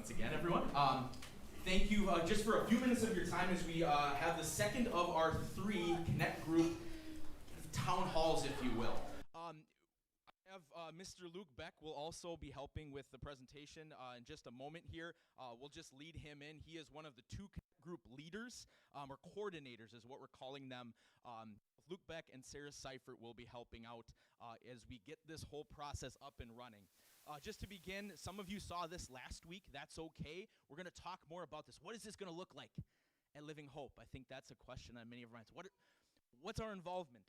once again, everyone. Thank you just for a few minutes of your time as we have the second of our 3 Connect Group town halls, if you will. I have Mr. Luke Beck will also be helping with the presentation in just a moment here. We'll just lead him in. He is one of the 2 Connect Group leaders, or coordinators is what we're calling them. Luke Beck and Sarah Seifert will be helping out as we get this whole process up and running. Just to begin, some of you saw this last week. That's okay. We're going to talk more about this. What is this going to look like at Living Hope? I think that's a question on many of our minds. What's our involvement?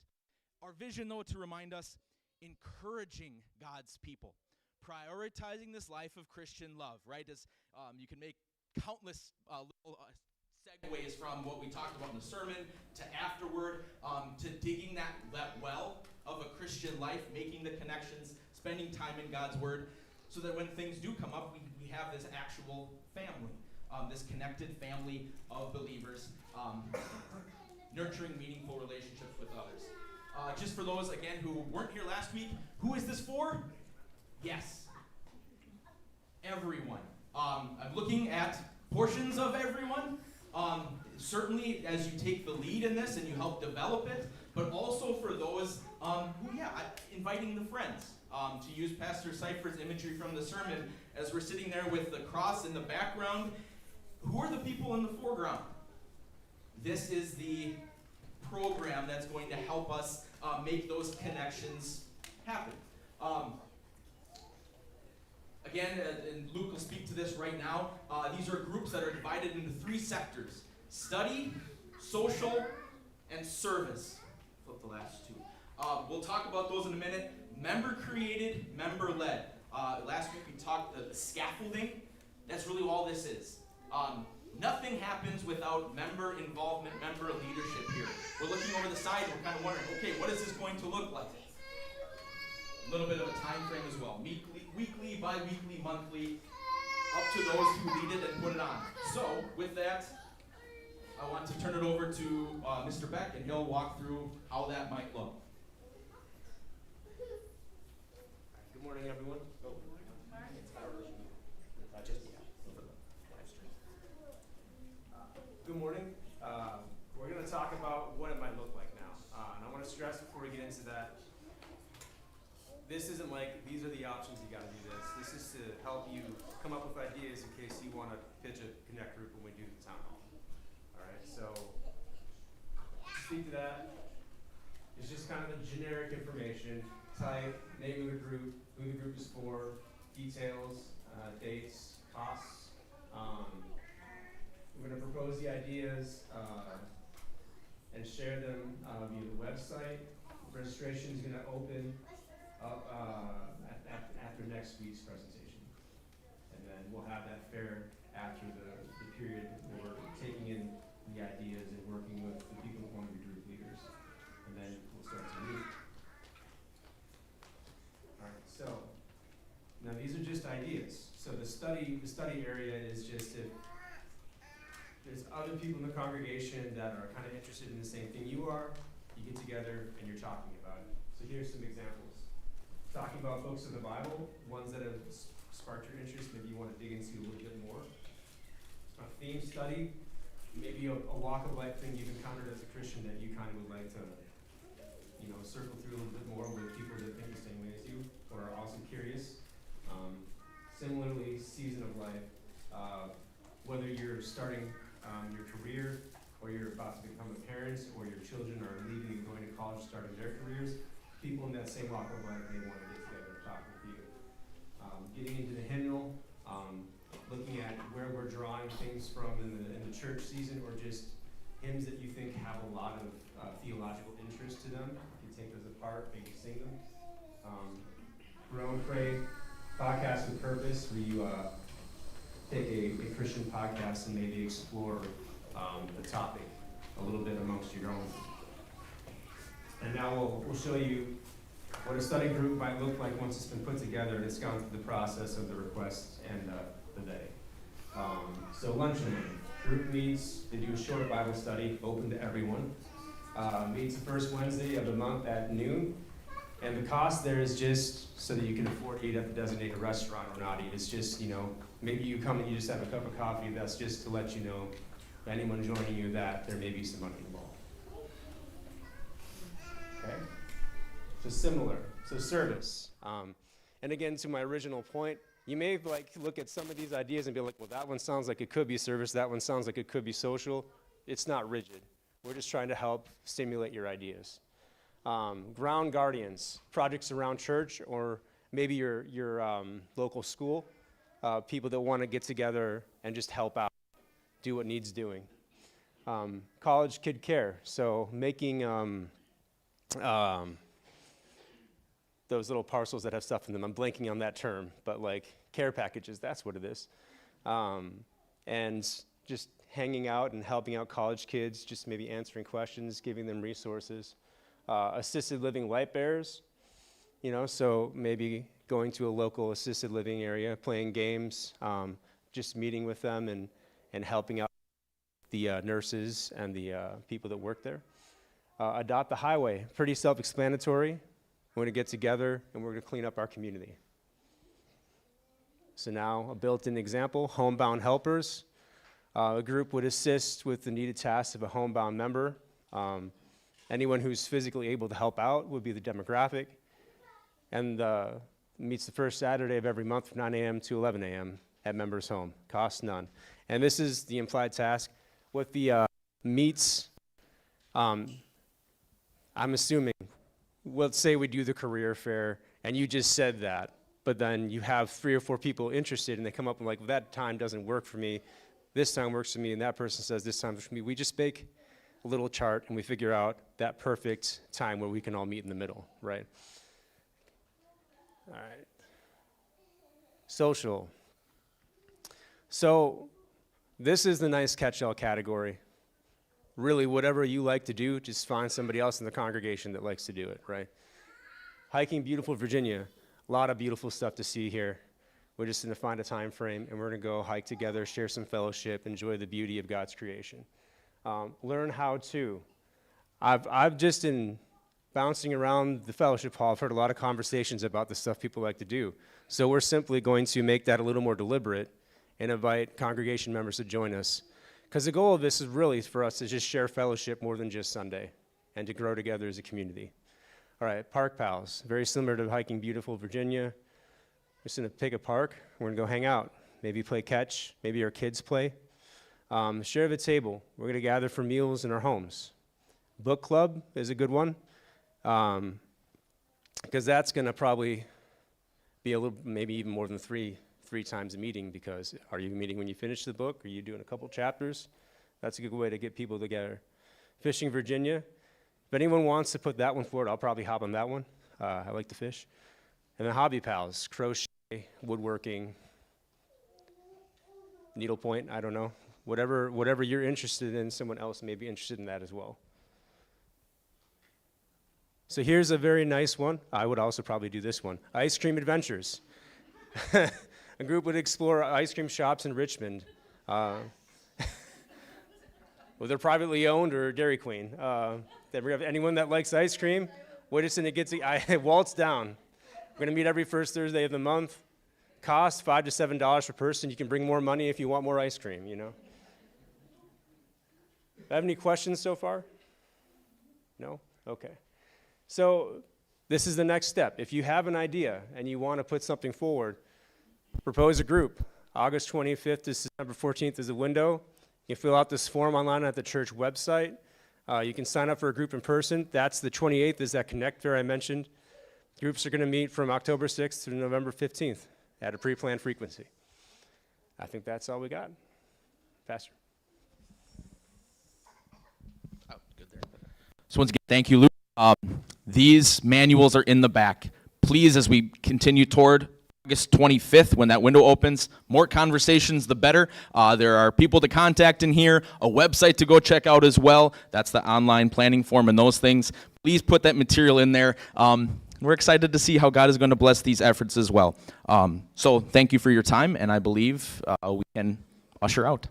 Our vision, though, to remind us, encouraging God's people, prioritizing this life of Christian love, right? As you can make countless little segues from what we talked about in the sermon to afterward, to digging that well of a Christian life, making the connections, spending time in God's Word, so that when things do come up, we have this actual family, this connected family of believers, nurturing meaningful relationships with others. Just for those, again, who weren't here last week, who is this for? Yes, everyone. I'm looking at portions of everyone. Certainly as you take the lead in this and you help develop it, but also for those inviting the friends. To use Pastor Seifert's imagery from the sermon, as we're sitting there with the cross in the background, who are the people in the foreground? This is the program that's going to help us make those connections happen. Again, and Luke will speak to this right now, these are groups that are divided into 3 sectors: study, social, and service. Flip the last 2. We'll talk about those in a minute. Member-created, member-led. Last week we talked the scaffolding. That's really all this is. Nothing happens without member involvement, member leadership here. We're looking over the side and we're kind of wondering, okay, what is this going to look like? A little bit of a time frame as well. Weekly, bi-weekly, monthly, up to those who lead it and put it on. So, with that, I want to turn it over to Mr. Beck, and he'll walk through how that might look. Good morning, everyone. Good morning. We're going to talk about what it might look like now. And I want to stress before we get into that, this isn't like, these are the options, you got to do this. This is to help you come up with ideas in case you want to pitch a Connect group when we do the town hall. All right, so to speak to that, it's just kind of the generic information, type, name of the group, who the group is for, details, dates, costs. We're going to propose the ideas and share them via the website. Registration is going to open up after next week's presentation. And then we'll have that fair after the period where we're taking in the ideas and working with the people who want to be group leaders. And then we'll start to meet. All right, so now these are just ideas. So the study area is just if there's other people in the congregation that are kind of interested in the same thing you are, you get together and you're talking about it. So here's some examples. Talking about books of the Bible, ones that have sparked your interest, maybe you want to dig into a little bit more. A theme study, maybe a walk of life thing you've encountered as a Christian that you kind of would like to, circle through a little bit more with people that think the same way as you, or are also curious. Similarly, season of life, whether you're starting your career, or you're about to become a parent, or your children are leaving and going to college, starting their careers, people in that same walk of life may want to get together and talk with you. Getting into the hymnal, looking at where we're drawing things from in the church season, or just hymns that you think have a lot of theological interest to them. You can take those apart, maybe sing them. Grow and Pray, podcast with purpose, where you take a Christian podcast and maybe explore the topic a little bit amongst your own. And now we'll show you what a study group might look like once it's been put together and it's gone through the process of the request and the day. So lunch and learn. Group meets, they do a short Bible study, open to everyone. Meets the first Wednesday of the month at noon. And the cost there is just so that you can afford to eat at the designated restaurant or not eat. It's just, maybe you come and you just have a cup of coffee. That's just to let you know, anyone joining you, that there may be some money involved. Okay? So similar. So service. And again, to my original point, you may look at some of these ideas and be like, well, that one sounds like it could be service. That one sounds like it could be social. It's not rigid. We're just trying to help stimulate your ideas. Ground guardians, projects around church or maybe your local school, people that want to get together and just help out, do what needs doing. College kid care, so making those little parcels that have stuff in them. I'm blanking on that term, but care packages, that's what it is. And just hanging out and helping out college kids, just maybe answering questions, giving them resources. Assisted living light bearers, so maybe going to a local assisted living area, playing games, just meeting with them and helping out the nurses and the people that work there. Adopt the highway, pretty self-explanatory. We're going to get together and we're going to clean up our community. So now a built-in example, homebound helpers. A group would assist with the needed tasks of a homebound member. Anyone who's physically able to help out would be the demographic, and meets the first Saturday of every month from 9 a.m. to 11 a.m. at members' home. Cost none. And this is the implied task. With the meets, I'm assuming, let's say we do the career fair, and you just said that, but then you have 3 or 4 people interested, and they come up and well, that time doesn't work for me, this time works for me, and that person says this time works for me. We just make a little chart and we figure out that perfect time where we can all meet in the middle, right? All right. Social. So this is the nice catch-all category. Really, whatever you like to do, just find somebody else in the congregation that likes to do it, right? Hiking beautiful Virginia. A lot of beautiful stuff to see here. We're just going to find a time frame and we're going to go hike together, share some fellowship, enjoy the beauty of God's creation. Learn how to. I've just in bouncing around the fellowship hall, I've heard a lot of conversations about the stuff people like to do. So we're simply going to make that a little more deliberate and invite congregation members to join us. Because the goal of this is really for us to just share fellowship more than just Sunday and to grow together as a community. All right, Park Pals, very similar to hiking beautiful Virginia. We're just going to pick a park. We're going to go hang out, maybe play catch, maybe our kids play. Share the table. We're going to gather for meals in our homes. Book club is a good one because that's going to probably be a little, maybe even more than three times a meeting because are you meeting when you finish the book? Are you doing a couple chapters? That's a good way to get people together. Fishing Virginia. If anyone wants to put that one forward, I'll probably hop on that one. I like to fish. And then Hobby Pals, crochet, woodworking, needlepoint, I don't know. Whatever you're interested in, someone else may be interested in that as well. So here's a very nice one. I would also probably do this one. Ice cream adventures. A group would explore ice cream shops in Richmond. Whether privately owned or Dairy Queen. Anyone that likes ice cream, we're just going to get to waltz down. We're going to meet every first Thursday of the month. Cost $5 to $7 per person. You can bring more money if you want more ice cream, Have any questions so far? No? Okay. So this is the next step. If you have an idea and you want to put something forward, propose a group. August 25th to September 14th is the window. You can fill out this form online at the church website. You can sign up for a group in person. That's the 28th is that Connect Fair I mentioned. Groups are going to meet from October 6th to November 15th at a pre-planned frequency. I think that's all we got. Pastor. Oh, good there. So once again, thank you, Luke. These manuals are in the back. Please, as we continue toward August 25th, when that window opens, more conversations, the better. There are people to contact in here, a website to go check out as well. That's the online planning form and those things. Please put that material in there. We're excited to see how God is going to bless these efforts as well. So thank you for your time, and I believe we can usher out.